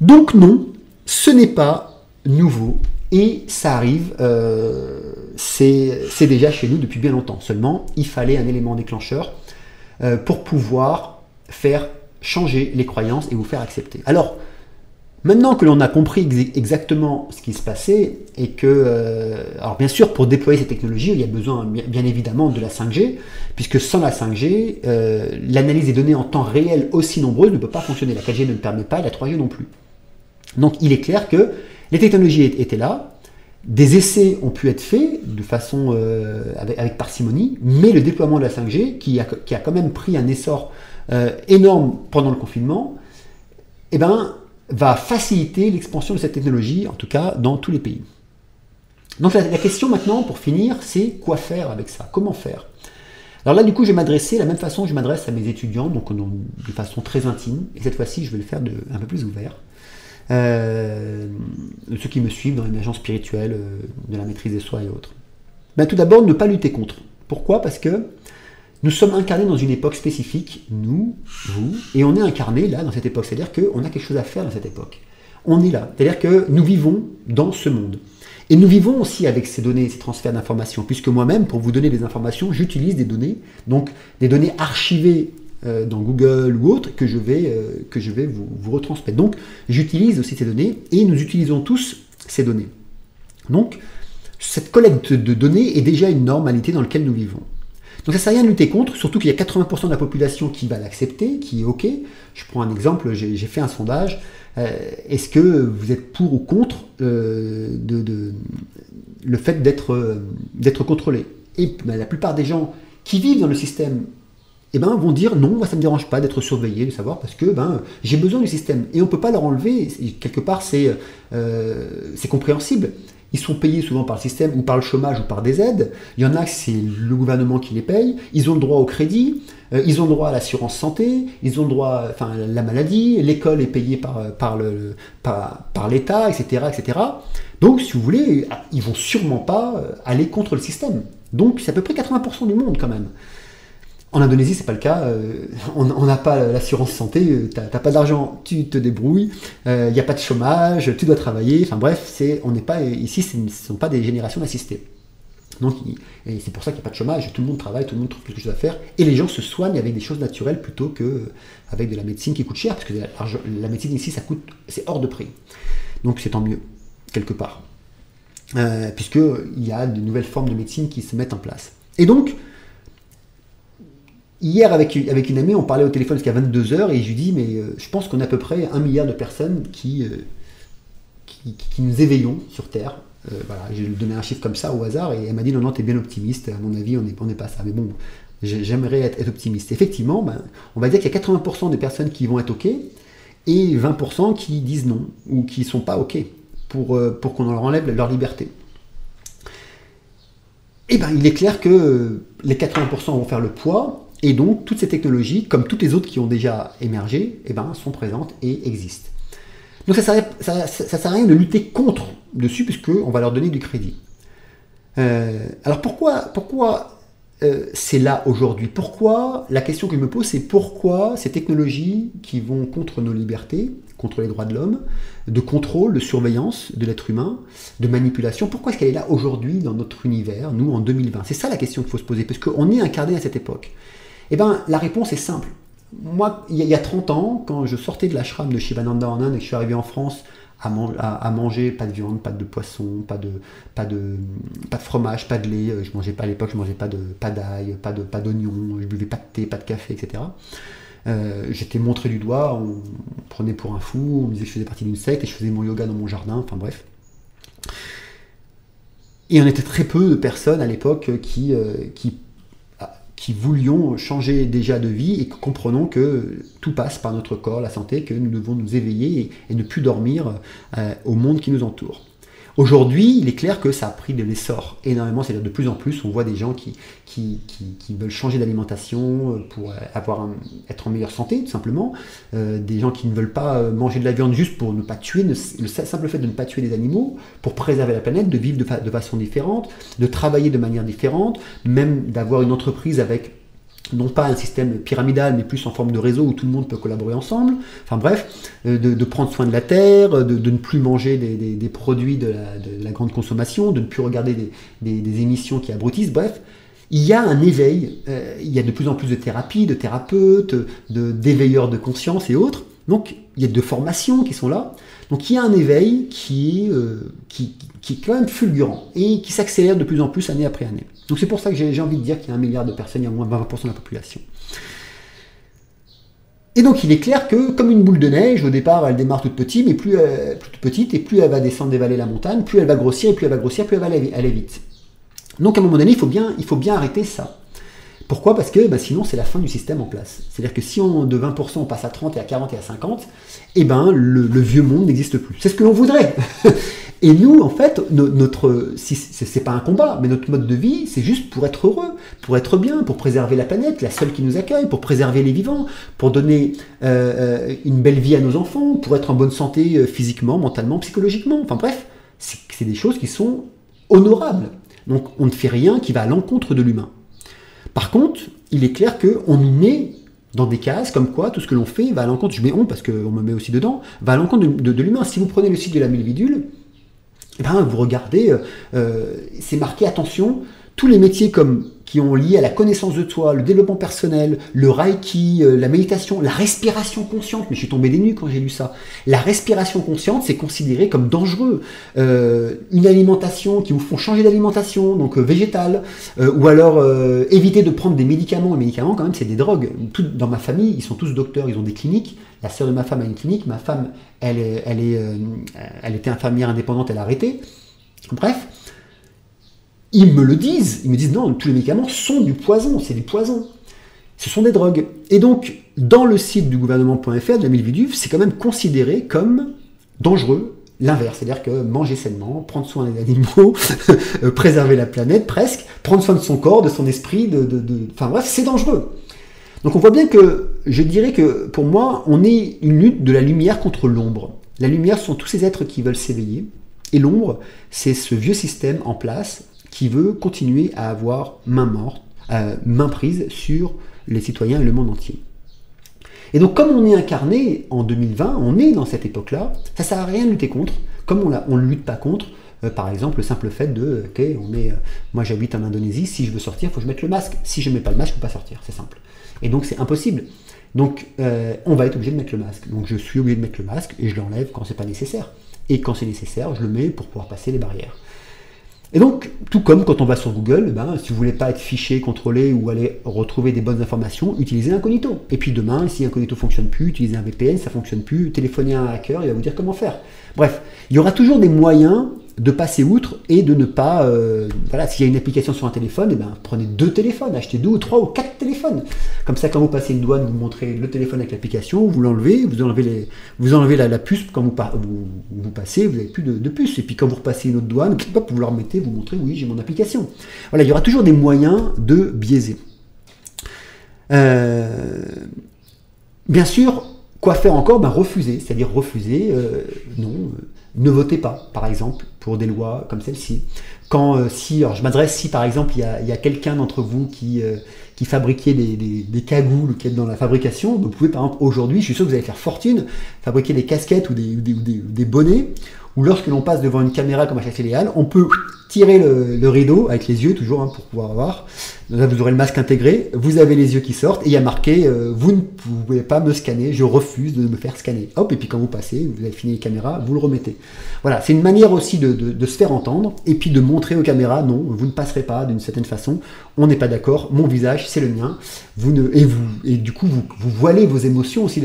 Donc non, ce n'est pas nouveau, et ça arrive, c'est déjà chez nous depuis bien longtemps. Seulement, il fallait un élément déclencheur pour pouvoir faire changer les croyances et vous faire accepter. Alors, maintenant que l'on a compris exactement ce qui se passait et que, alors bien sûr, pour déployer ces technologies, il y a besoin bien évidemment de la 5G, puisque sans la 5G, l'analyse des données en temps réel aussi nombreuse ne peut pas fonctionner. La 4G ne le permet pas et la 3G non plus. Donc il est clair que les technologies étaient là, des essais ont pu être faits de façon avec parcimonie, mais le déploiement de la 5G, qui a quand même pris un essor énorme pendant le confinement, eh ben, va faciliter l'expansion de cette technologie, en tout cas dans tous les pays. Donc la question maintenant, pour finir, c'est quoi faire avec ça? Comment faire? Alors là, du coup, je vais m'adresser de la même façon que je m'adresse à mes étudiants, donc de façon très intime, et cette fois-ci, je vais le faire un peu plus ouvert. Ceux qui me suivent dans l'émergence spirituelle, de la maîtrise de soi et autres. Ben, tout d'abord, ne pas lutter contre. Pourquoi? Parce que nous sommes incarnés dans une époque spécifique, nous, vous, et on est incarnés là, dans cette époque. C'est-à-dire qu'on a quelque chose à faire dans cette époque. On est là. C'est-à-dire que nous vivons dans ce monde. Et nous vivons aussi avec ces données, ces transferts d'informations, puisque moi-même, pour vous donner des informations, j'utilise des données, donc des données archivées dans Google ou autre, que je vais vous retransmettre. Donc, j'utilise aussi ces données, et nous utilisons tous ces données. Donc, cette collecte de données est déjà une normalité dans laquelle nous vivons. Donc ça ne sert à rien de lutter contre, surtout qu'il y a 80% de la population qui va l'accepter, qui est OK. Je prends un exemple, j'ai fait un sondage. Est-ce que vous êtes pour ou contre le fait d'être contrôlé? Et ben, la plupart des gens qui vivent dans le système vont dire non, moi ça ne me dérange pas d'être surveillé, de savoir, parce que j'ai besoin du système. Et on ne peut pas leur enlever, quelque part c'est compréhensible. Ils sont payés souvent par le système, ou par le chômage, ou par des aides. Il y en a, c'est le gouvernement qui les paye. Ils ont le droit au crédit, ils ont le droit à l'assurance santé, ils ont le droit, enfin, la maladie, l'école est payée par l'État, etc., etc. Donc, si vous voulez, ils vont sûrement pas aller contre le système. Donc, c'est à peu près 80% du monde, quand même. En Indonésie, c'est pas le cas. On n'a pas l'assurance santé. T'as pas d'argent, tu te débrouilles. Il n'y a pas de chômage, tu dois travailler. Enfin bref, on n'est pas ici. Ce ne sont pas des générations d'assistés. Donc, et c'est pour ça qu'il n'y a pas de chômage. Tout le monde travaille, tout le monde trouve quelque chose à faire, et les gens se soignent avec des choses naturelles plutôt que avec de la médecine qui coûte cher, parce que la médecine ici, c'est hors de prix. Donc c'est tant mieux quelque part, puisqu'il y a de nouvelles formes de médecine qui se mettent en place. Et donc hier, avec une amie, on parlait au téléphone jusqu'à 22h, et je lui dis, mais je pense qu'on a à peu près 1 milliard de personnes qui nous éveillons sur Terre. Voilà, je lui ai donné un chiffre comme ça au hasard, et elle m'a dit, non, t'es bien optimiste, à mon avis, on n'est pas ça. Mais bon, j'aimerais être optimiste. Effectivement, on va dire qu'il y a 80% des personnes qui vont être OK, et 20% qui disent non, ou qui ne sont pas OK, pour qu'on leur enlève leur liberté. Et il est clair que les 80% vont faire le poids. Et donc, toutes ces technologies, comme toutes les autres qui ont déjà émergé, sont présentes et existent. Donc, ça ne sert à rien de lutter contre dessus, puisqu'on va leur donner du crédit. Alors, pourquoi c'est là aujourd'hui. Pourquoi? La question que je me pose, c'est pourquoi ces technologies qui vont contre nos libertés, contre les droits de l'homme, de contrôle, de surveillance de l'être humain, de manipulation, pourquoi est-ce qu'elle est là aujourd'hui dans notre univers, nous, en 2020? C'est ça la question qu'il faut se poser, parce qu'on est incarné à cette époque. Eh bien, la réponse est simple. Moi, il y a 30 ans, quand je sortais de l'ashram de Shivananda en Inde et que je suis arrivé en France à manger pas de viande, pas de poisson, pas de fromage, pas de lait, je mangeais pas à l'époque, je mangeais pas d'ail, pas d'oignon, je buvais pas de thé, pas de café, etc. J'étais montré du doigt, on me prenait pour un fou, on me disait que je faisais partie d'une secte et je faisais mon yoga dans mon jardin, enfin bref. Et on était très peu de personnes à l'époque qui voulions changer déjà de vie et que comprenons que tout passe par notre corps, la santé, que nous devons nous éveiller et ne plus dormir au monde qui nous entoure. Aujourd'hui, il est clair que ça a pris de l'essor énormément, c'est-à-dire de plus en plus, on voit des gens qui veulent changer d'alimentation pour être en meilleure santé, tout simplement. Des gens qui ne veulent pas manger de la viande juste pour ne pas tuer, le simple fait de ne pas tuer des animaux, pour préserver la planète, de vivre de façon différente, de travailler de manière différente, même d'avoir une entreprise avec non pas un système pyramidal, mais plus en forme de réseau où tout le monde peut collaborer ensemble. Enfin bref, de prendre soin de la terre, de ne plus manger des produits de la grande consommation, de ne plus regarder des émissions qui abrutissent. Bref, il y a un éveil, il y a de plus en plus de thérapies, de thérapeutes, d'éveilleurs de conscience et autres. Donc, il y a de formations qui sont là. Donc, il y a un éveil qui est quand même fulgurant et qui s'accélère de plus en plus année après année. Donc, c'est pour ça que j'ai envie de dire qu'il y a 1 milliard de personnes, il y a au moins 20% de la population. Et donc, il est clair que, comme une boule de neige, au départ, elle démarre toute petite, mais plus petite, et plus elle va descendre des vallées de la montagne, plus elle va grossir, et plus elle va grossir, plus elle va aller vite. Donc, à un moment donné, il faut bien arrêter ça. Pourquoi? Parce que sinon c'est la fin du système en place. C'est-à-dire que si de 20% on passe à 30 et à 40 et à 50, le vieux monde n'existe plus. C'est ce que l'on voudrait. Et nous, en fait, c'est pas un combat, mais notre mode de vie, c'est juste pour être heureux, pour être bien, pour préserver la planète, la seule qui nous accueille, pour préserver les vivants, pour donner une belle vie à nos enfants, pour être en bonne santé physiquement, mentalement, psychologiquement. Enfin bref, c'est des choses qui sont honorables. Donc on ne fait rien qui va à l'encontre de l'humain. Par contre, il est clair qu'on nous met dans des cases comme quoi tout ce que l'on fait va à l'encontre, je mets on parce qu'on me met aussi dedans, va à l'encontre de l'humain. Si vous prenez le site de la Melvidule, vous regardez, c'est marqué attention, tous les métiers qui ont lié à la connaissance de soi, le développement personnel, le reiki, la méditation, la respiration consciente, mais je suis tombé des nues quand j'ai lu ça. La respiration consciente, c'est considéré comme dangereux. Une alimentation qui vous font changer d'alimentation, donc végétale, ou alors éviter de prendre des médicaments. Les médicaments, quand même, c'est des drogues. Dans ma famille, ils sont tous docteurs, ils ont des cliniques. La sœur de ma femme a une clinique. Ma femme, elle était infirmière indépendante, elle a arrêté. Bref. Ils me le disent, ils me disent non, tous les médicaments sont du poison, c'est du poison. Ce sont des drogues. Et donc, dans le site du gouvernement.fr, de la Melvidule, c'est quand même considéré comme dangereux, l'inverse. C'est-à-dire que manger sainement, prendre soin des animaux, préserver la planète presque, prendre soin de son corps, de son esprit, enfin bref, c'est dangereux. Donc on voit bien que, je dirais que pour moi, on est une lutte de la lumière contre l'ombre. La lumière, ce sont tous ces êtres qui veulent s'éveiller. Et l'ombre, c'est ce vieux système en place qui veut continuer à avoir main prise sur les citoyens et le monde entier. Et donc, comme on est incarné en 2020, on est dans cette époque-là, ça ne sert à rien de lutter contre, comme on ne lutte pas contre, par exemple, le simple fait de, moi j'habite en Indonésie, si je veux sortir, il faut que je mette le masque. Si je ne mets pas le masque, je ne peux pas sortir, c'est simple. Et donc, c'est impossible. Donc, on va être obligé de mettre le masque. Donc, je suis obligé de mettre le masque et je l'enlève quand ce n'est pas nécessaire. Et quand c'est nécessaire, je le mets pour pouvoir passer les barrières. Et donc, tout comme quand on va sur Google, si vous ne voulez pas être fiché, contrôlé ou aller retrouver des bonnes informations, utilisez Incognito. Et puis demain, si Incognito ne fonctionne plus, utilisez un VPN, ça ne fonctionne plus, téléphonez à un hacker, il va vous dire comment faire. Bref, il y aura toujours des moyens de passer outre et de ne pas... s'il y a une application sur un téléphone, prenez 2 téléphones, achetez 2 ou 3 ou 4 téléphones. Comme ça, quand vous passez une douane, vous montrez le téléphone avec l'application, vous l'enlevez, vous enlevez la puce quand vous passez, vous n'avez plus de puce. Et puis quand vous repassez une autre douane, vous la remettez, vous montrez, oui, j'ai mon application. Voilà, il y aura toujours des moyens de biaiser. Bien sûr, quoi faire encore? Refuser, c'est-à-dire refuser, non... Ne votez pas, par exemple, pour des lois comme celle-ci. Alors je m'adresse si par exemple il y a quelqu'un d'entre vous qui fabriquait des cagoules ou qui est dans la fabrication, vous pouvez par exemple aujourd'hui, je suis sûr que vous allez faire fortune, fabriquer des casquettes ou des bonnets, où lorsque l'on passe devant une caméra comme à Café Léal, on peut tirer le rideau avec les yeux toujours pour pouvoir voir. Là vous aurez le masque intégré, vous avez les yeux qui sortent et il y a marqué vous ne pouvez pas me scanner, je refuse de me faire scanner. Hop, et puis quand vous passez, vous avez fini les caméras, vous le remettez. Voilà, c'est une manière aussi de se faire entendre et puis de montrer aux caméras non, vous ne passerez pas d'une certaine façon, on n'est pas d'accord, mon visage c'est le mien, et du coup vous voilez vos émotions aussi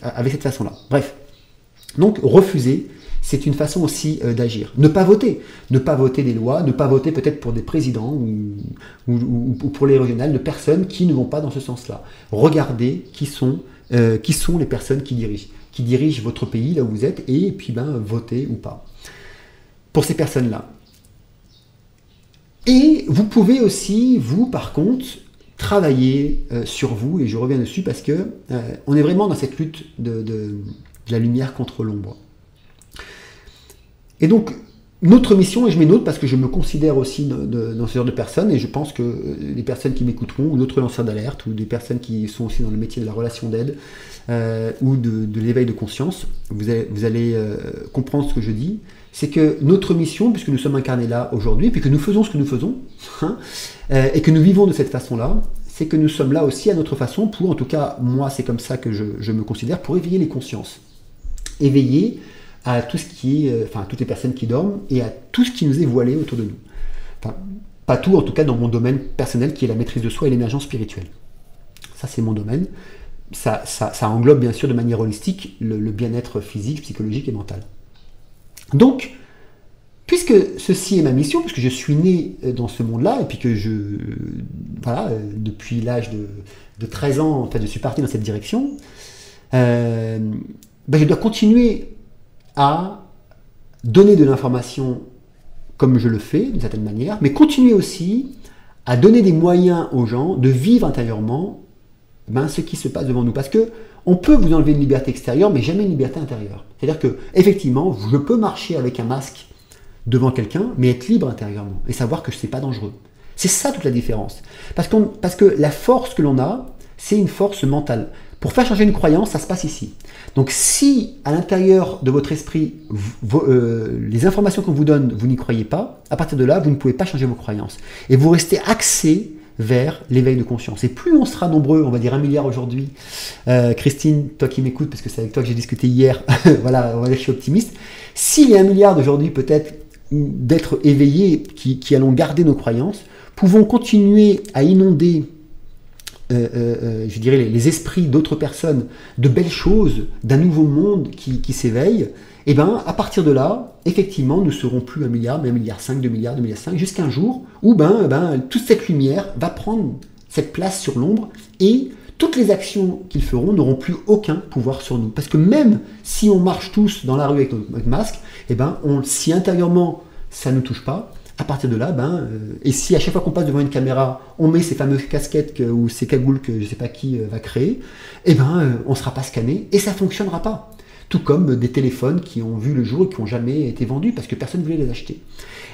avec cette façon-là. Bref, donc refuser, c'est une façon aussi d'agir. Ne pas voter des lois, ne pas voter peut-être pour des présidents ou pour les régionales de personnes qui ne vont pas dans ce sens-là. Regardez qui sont les personnes qui dirigent votre pays là où vous êtes et puis votez ou pas pour ces personnes-là. Et vous pouvez aussi, vous par contre, travailler sur vous, et je reviens dessus parce que on est vraiment dans cette lutte de la lumière contre l'ombre. Et donc, notre mission, et je mets notre parce que je me considère aussi dans ce genre de personnes, et je pense que les personnes qui m'écouteront, ou d'autres lanceurs d'alerte, ou des personnes qui sont aussi dans le métier de la relation d'aide, ou de l'éveil de conscience, vous allez comprendre ce que je dis, c'est que notre mission, puisque nous sommes incarnés là aujourd'hui, puis que nous faisons ce que nous faisons, et que nous vivons de cette façon-là, c'est que nous sommes là aussi à notre façon pour, en tout cas, moi c'est comme ça que je me considère, pour éveiller les consciences. Éveiller à tout ce qui est, à toutes les personnes qui dorment et à tout ce qui nous est voilé autour de nous. Enfin, pas tout, en tout cas dans mon domaine personnel qui est la maîtrise de soi et l'émergence spirituelle. Ça, c'est mon domaine. Ça englobe bien sûr de manière holistique le bien-être physique, psychologique et mental. Donc, puisque ceci est ma mission, puisque je suis né dans ce monde-là et puis que depuis l'âge de 13 ans, en fait, je suis parti dans cette direction, je dois continuer à donner de l'information comme je le fais, d'une certaine manière, mais continuer aussi à donner des moyens aux gens de vivre intérieurement ce qui se passe devant nous. Parce que on peut vous enlever une liberté extérieure, mais jamais une liberté intérieure. C'est-à-dire que, effectivement, je peux marcher avec un masque devant quelqu'un, mais être libre intérieurement, et savoir que ce n'est pas dangereux. C'est ça toute la différence. Parce que la force que l'on a, c'est une force mentale. Pour faire changer une croyance, ça se passe ici. Donc si à l'intérieur de votre esprit, les informations qu'on vous donne, vous n'y croyez pas, à partir de là, vous ne pouvez pas changer vos croyances. Et vous restez axé vers l'éveil de conscience. Et plus on sera nombreux, on va dire 1 milliard aujourd'hui, Christine, toi qui m'écoutes, parce que c'est avec toi que j'ai discuté hier, voilà, on va dire que je suis optimiste, s'il y a 1 milliard d'aujourd'hui peut-être d'être éveillés, qui allons garder nos croyances, pouvons continuer à inonder je dirais les esprits d'autres personnes, de belles choses, d'un nouveau monde qui s'éveille, et à partir de là, effectivement, nous ne serons plus 1 milliard, mais 1,5 milliard, 2 milliards, 2,5 milliards, jusqu'à un jour où toute cette lumière va prendre cette place sur l'ombre, et toutes les actions qu'ils feront n'auront plus aucun pouvoir sur nous. Parce que même si on marche tous dans la rue avec notre masque, si intérieurement ça ne nous touche pas, à partir de là, et si à chaque fois qu'on passe devant une caméra, on met ces fameuses casquettes ou ces cagoules que je ne sais pas qui va créer, on ne sera pas scanné et ça ne fonctionnera pas. Tout comme des téléphones qui ont vu le jour et qui n'ont jamais été vendus parce que personne ne voulait les acheter.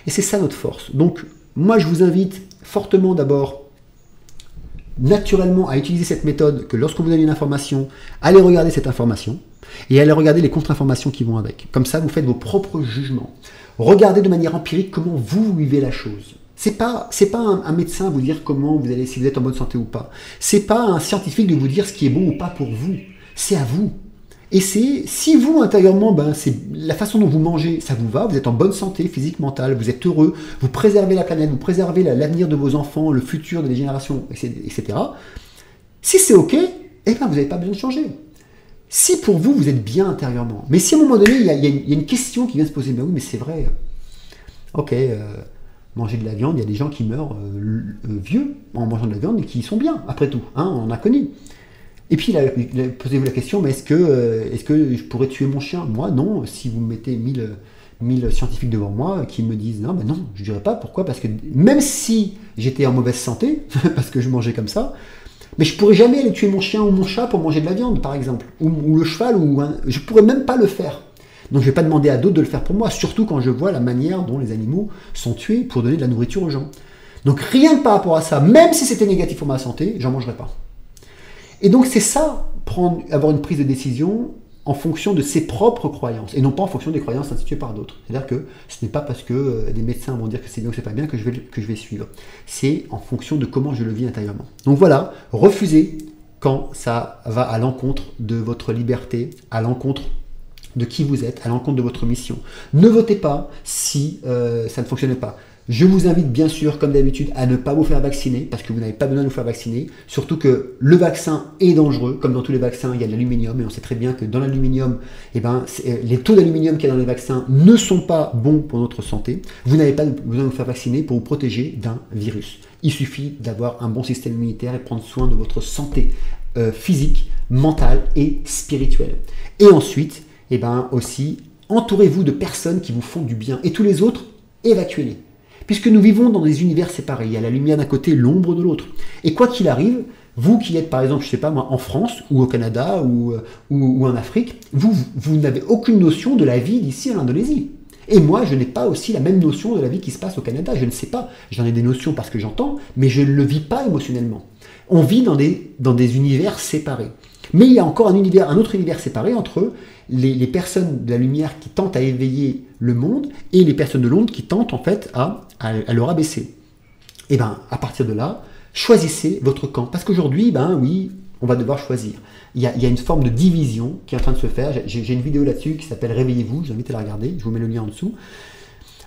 Et c'est ça notre force. Donc, moi, je vous invite fortement d'abord, naturellement, à utiliser cette méthode que lorsqu'on vous donne une information, allez regarder cette information et allez regarder les contre-informations qui vont avec. Comme ça, vous faites vos propres jugements. Regardez de manière empirique comment vous vivez la chose. C'est pas un médecin vous dire comment vous allez, si vous êtes en bonne santé ou pas. C'est pas un scientifique de vous dire ce qui est bon ou pas pour vous. C'est à vous. Et si vous intérieurement, c'est la façon dont vous mangez, ça vous va, vous êtes en bonne santé physique, mentale, vous êtes heureux, vous préservez la planète, vous préservez l'avenir de vos enfants, le futur des générations, etc. Si c'est ok, vous n'avez pas besoin de changer. Si pour vous, vous êtes bien intérieurement. Mais si à un moment donné, il y a une question qui vient se poser, oui, mais c'est vrai, ok, manger de la viande, il y a des gens qui meurent vieux en mangeant de la viande et qui sont bien, après tout, on en a connu. Et puis, posez-vous la question, mais est-ce que je pourrais tuer mon chien? Moi, non. Si vous mettez 1000 scientifiques devant moi qui me disent, non, je ne dirais pas. Pourquoi? Parce que même si j'étais en mauvaise santé, parce que je mangeais comme ça, mais je pourrais jamais aller tuer mon chien ou mon chat pour manger de la viande, par exemple, ou le cheval, je pourrais même pas le faire. Donc je ne vais pas demander à d'autres de le faire pour moi, surtout quand je vois la manière dont les animaux sont tués pour donner de la nourriture aux gens. Donc rien que par rapport à ça, même si c'était négatif pour ma santé, j'en mangerai pas. Et donc c'est ça, avoir une prise de décision en fonction de ses propres croyances, et non pas en fonction des croyances instituées par d'autres. C'est-à-dire que ce n'est pas parce que des médecins vont dire que c'est bien ou que c'est pas bien que je vais suivre. C'est en fonction de comment je le vis intérieurement. Donc voilà, refusez quand ça va à l'encontre de votre liberté, à l'encontre de qui vous êtes, à l'encontre de votre mission. Ne votez pas si ça ne fonctionne pas. Je vous invite bien sûr, comme d'habitude, à ne pas vous faire vacciner, parce que vous n'avez pas besoin de vous faire vacciner. Surtout que le vaccin est dangereux. Comme dans tous les vaccins, il y a de l'aluminium, et on sait très bien que dans l'aluminium, les taux d'aluminium qu'il y a dans les vaccins ne sont pas bons pour notre santé. Vous n'avez pas besoin de vous faire vacciner pour vous protéger d'un virus. Il suffit d'avoir un bon système immunitaire et prendre soin de votre santé physique, mentale et spirituelle. Et ensuite, aussi, entourez-vous de personnes qui vous font du bien. Et tous les autres, évacuez-les. Puisque nous vivons dans des univers séparés. Il y a la lumière d'un côté, l'ombre de l'autre. Et quoi qu'il arrive, vous qui êtes par exemple, je ne sais pas moi, en France ou au Canada ou en Afrique, vous n'avez aucune notion de la vie d'ici en Indonésie. Et moi, je n'ai pas aussi la même notion de la vie qui se passe au Canada. Je ne sais pas. J'en ai des notions parce que j'entends, mais je ne le vis pas émotionnellement. On vit dans des univers séparés. Mais il y a encore un autre univers séparé entre les personnes de la lumière qui tentent à éveiller le monde et les personnes de l'ombre qui tentent en fait à le rabaisser. Et à partir de là, choisissez votre camp. Parce qu'aujourd'hui, oui, on va devoir choisir. Il y a une forme de division qui est en train de se faire. J'ai une vidéo là-dessus qui s'appelle Réveillez-vous, je vous invite à la regarder, je vous mets le lien en dessous.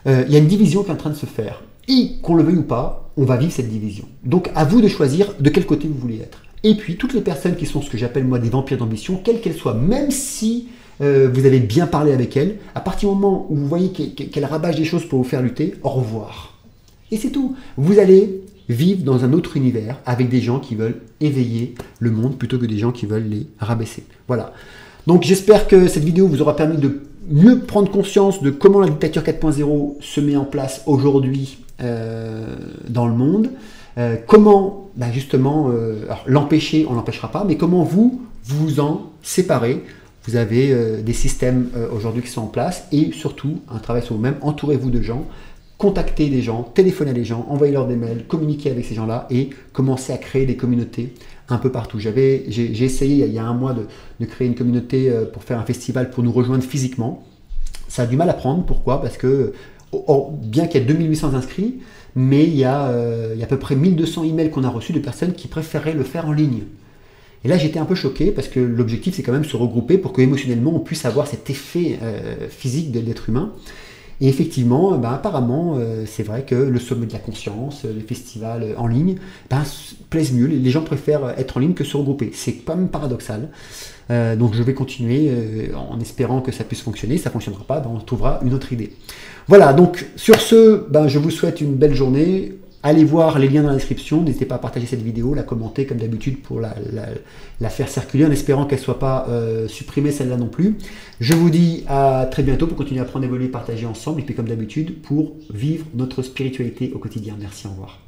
Il y a une division qui est en train de se faire. Et qu'on le veuille ou pas, on va vivre cette division. Donc à vous de choisir de quel côté vous voulez être. Et puis toutes les personnes qui sont ce que j'appelle moi des vampires d'ambition, quelles qu'elles soient, même si vous avez bien parlé avec elles, à partir du moment où vous voyez qu'elles rabâchent des choses pour vous faire lutter, au revoir. Et c'est tout. Vous allez vivre dans un autre univers avec des gens qui veulent éveiller le monde plutôt que des gens qui veulent les rabaisser. Voilà. Donc j'espère que cette vidéo vous aura permis de mieux prendre conscience de comment la dictature 4.0 se met en place aujourd'hui dans le monde. Comment justement l'empêcher, on ne l'empêchera pas, mais comment vous en séparez. Vous avez des systèmes aujourd'hui qui sont en place et surtout un travail sur vous-même. Entourez-vous de gens, contactez des gens, téléphonez à des gens, envoyez-leur des mails, communiquez avec ces gens-là et commencez à créer des communautés un peu partout. J'ai essayé il y a un mois de créer une communauté pour faire un festival pour nous rejoindre physiquement. Ça a du mal à prendre. Pourquoi? Parce que bien qu'il y ait 2800 inscrits, mais il y a à peu près 1200 emails qu'on a reçus de personnes qui préféraient le faire en ligne. Et là, j'étais un peu choqué parce que l'objectif, c'est quand même se regrouper pour que émotionnellement, on puisse avoir cet effet physique d'être humain. Et effectivement, apparemment, c'est vrai que le sommet de la conscience, les festivals en ligne, plaisent mieux. Les gens préfèrent être en ligne que se regrouper. C'est quand même paradoxal. Donc je vais continuer en espérant que ça puisse fonctionner. Si ça ne fonctionnera pas, on trouvera une autre idée. Voilà, donc sur ce, je vous souhaite une belle journée. Allez voir les liens dans la description. N'hésitez pas à partager cette vidéo, la commenter comme d'habitude pour la faire circuler en espérant qu'elle ne soit pas supprimée celle-là non plus. Je vous dis à très bientôt pour continuer à apprendre, évoluer, partager ensemble et puis comme d'habitude pour vivre notre spiritualité au quotidien. Merci, au revoir.